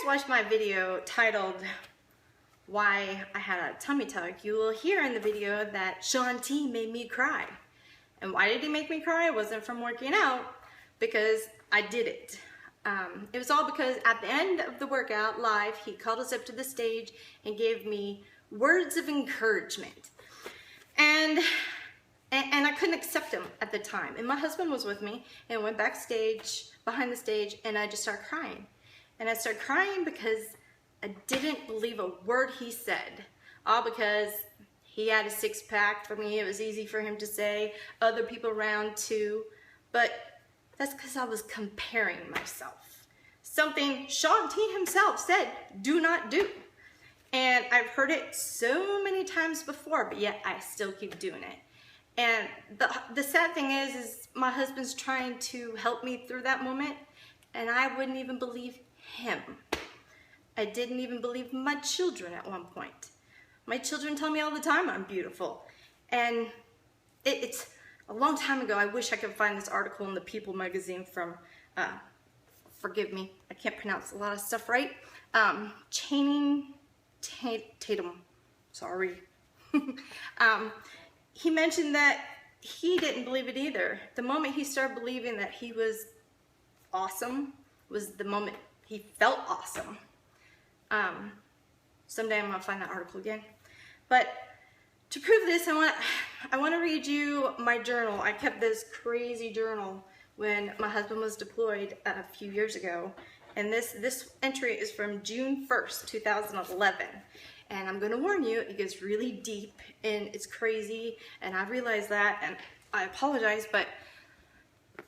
watched my video titled Why I Had a Tummy Tuck, you will hear in the video that Sean T made me cry. And why did he make me cry? It wasn't from working out, because I did it. It was all because at the end of the workout live, he called us up to the stage and gave me words of encouragement. And I couldn't accept them at the time. And my husband was with me and went backstage, behind the stage, and I just started crying. And I started crying because I didn't believe a word he said. All because he had a six-pack. For me, it was easy for him to say. Other people around too. But that's because I was comparing myself. Something Sean T himself said, do not do. And I've heard it so many times before, but yet I still keep doing it. And the sad thing is my husband's trying to help me through that moment, and I wouldn't even believe him. I didn't even believe my children at one point. My children tell me all the time I'm beautiful. And it's a long time ago. I wish I could find this article in the People magazine from, forgive me, I can't pronounce a lot of stuff right. Channing Tatum, sorry. He mentioned that he didn't believe it either. The moment he started believing that he was awesome was the moment he felt awesome. Someday I'm gonna find that article again. But to prove this, I want to read you my journal. I kept this crazy journal when my husband was deployed a few years ago. And this entry is from June 1st, 2011. And I'm gonna warn you, it gets really deep and it's crazy, and I realize that, and I apologize, but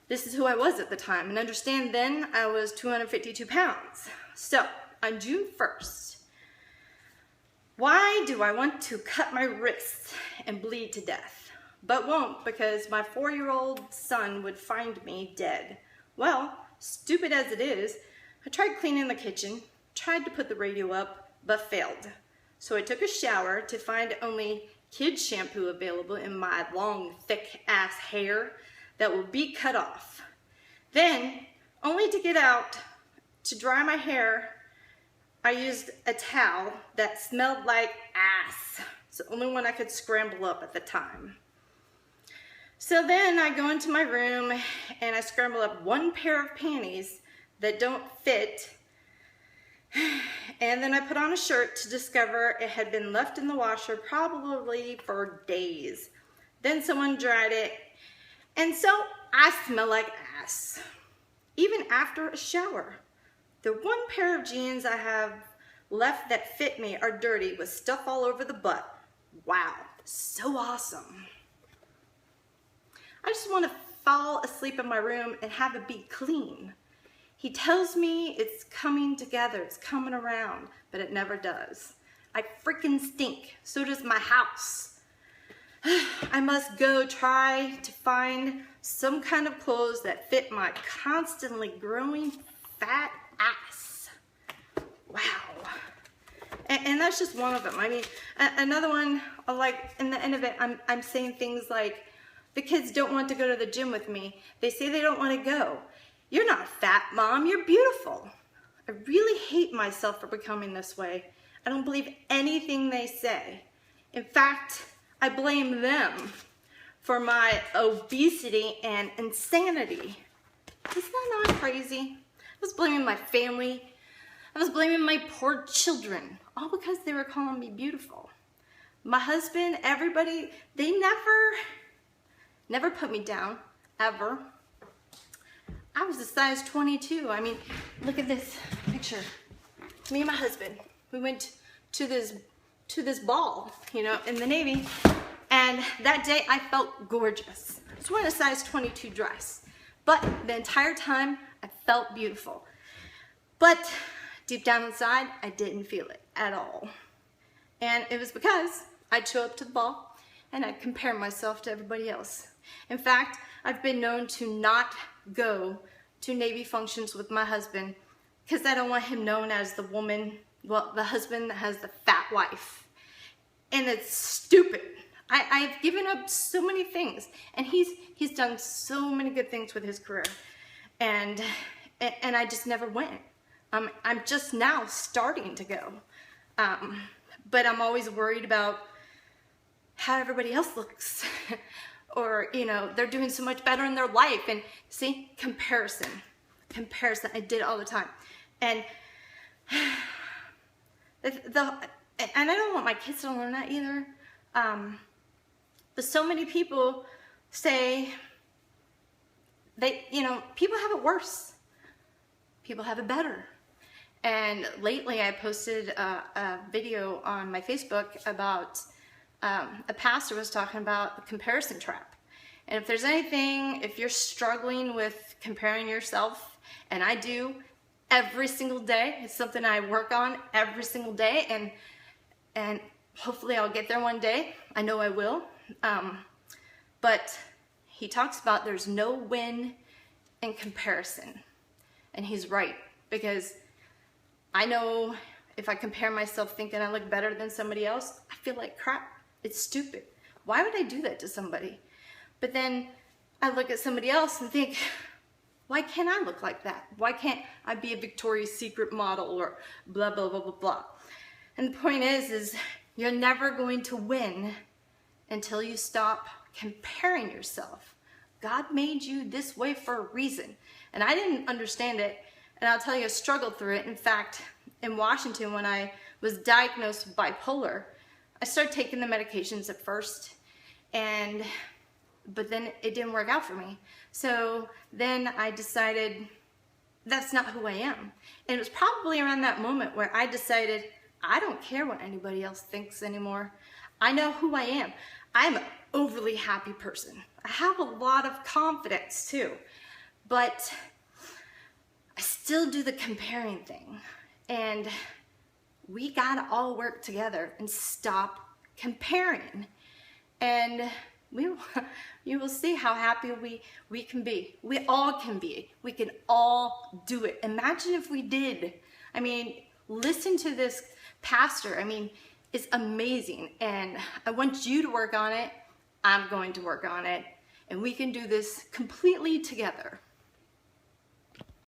this is who I was at the time. And understand, then I was 252 pounds. So, on June 1st, why do I want to cut my wrists and bleed to death, but won't, because my 4-year-old son would find me dead? Well, stupid as it is, I tried cleaning the kitchen, tried to put the radio up, but failed. So I took a shower to find only kids shampoo available in my long, thick ass hair that will be cut off. Then, only to get out to dry my hair, I used a towel that smelled like ass. It's the only one I could scramble up at the time. So then I go into my room and I scramble up one pair of panties that don't fit, and then I put on a shirt to discover it had been left in the washer probably for days. Then someone dried it, and so I smell like ass, even after a shower. The one pair of jeans I have left that fit me are dirty with stuff all over the butt. Wow, so awesome. I just want to fall asleep in my room and have it be clean. He tells me it's coming together, it's coming around, but it never does. I freaking stink, so does my house. I must go try to find some kind of clothes that fit my constantly growing fat ass. Wow. And that's just one of them. I mean, another one, like in the end of it, I'm saying things like, the kids don't want to go to the gym with me. They say they don't want to go. You're not fat, Mom, you're beautiful. I really hate myself for becoming this way. I don't believe anything they say. In fact, I blame them for my obesity and insanity. Isn't that not crazy? I was blaming my family. I was blaming my poor children, all because they were calling me beautiful. My husband, everybody, they never put me down, ever. I was a size 22. I mean, look at this picture. Me and my husband, we went to this ball, you know, in the Navy, and that day I felt gorgeous. I was wearing a size 22 dress, but the entire time I felt beautiful. But deep down inside, I didn't feel it at all. And it was because I'd show up to the ball and I'd compare myself to everybody else. In fact, I've been known to not go to Navy functions with my husband because I don't want him known as the woman, well, the husband that has the fat wife. And it's stupid. I've given up so many things, and he's done so many good things with his career, and I just never went. I'm just now starting to go. But I'm always worried about how everybody else looks. Or, you know, they're doing so much better in their life. And see, comparison. I did it all the time. And and I don't want my kids to learn that either. But so many people say you know, people have it worse. People have it better. And lately I posted a video on my Facebook about a pastor was talking about the comparison trap. And if there's anything, if you're struggling with comparing yourself, and I do every single day, it's something I work on every single day, and hopefully I'll get there one day. I know I will. But he talks about there's no win in comparison. And he's right, because I know if I compare myself thinking I look better than somebody else, I feel like crap. It's stupid. Why would I do that to somebody? But then I look at somebody else and think, why can't I look like that? Why can't I be a Victoria's Secret model or blah, blah, blah, blah, blah. And the point is you're never going to win until you stop comparing yourself. God made you this way for a reason. And I didn't understand it. And I'll tell you, I struggled through it. In fact, in Washington, when I was diagnosed with bipolar, I started taking the medications at first, but then it didn't work out for me. So then I decided that's not who I am. And it was probably around that moment where I decided I don't care what anybody else thinks anymore. I know who I am. I'm an overly happy person. I have a lot of confidence too, but I still do the comparing thing. And we gotta all work together and stop comparing. And you will see how happy we can be. We all can be. We can all do it. Imagine if we did. I mean, listen to this pastor. I mean, it's amazing. And I want you to work on it. I'm going to work on it. And we can do this completely together.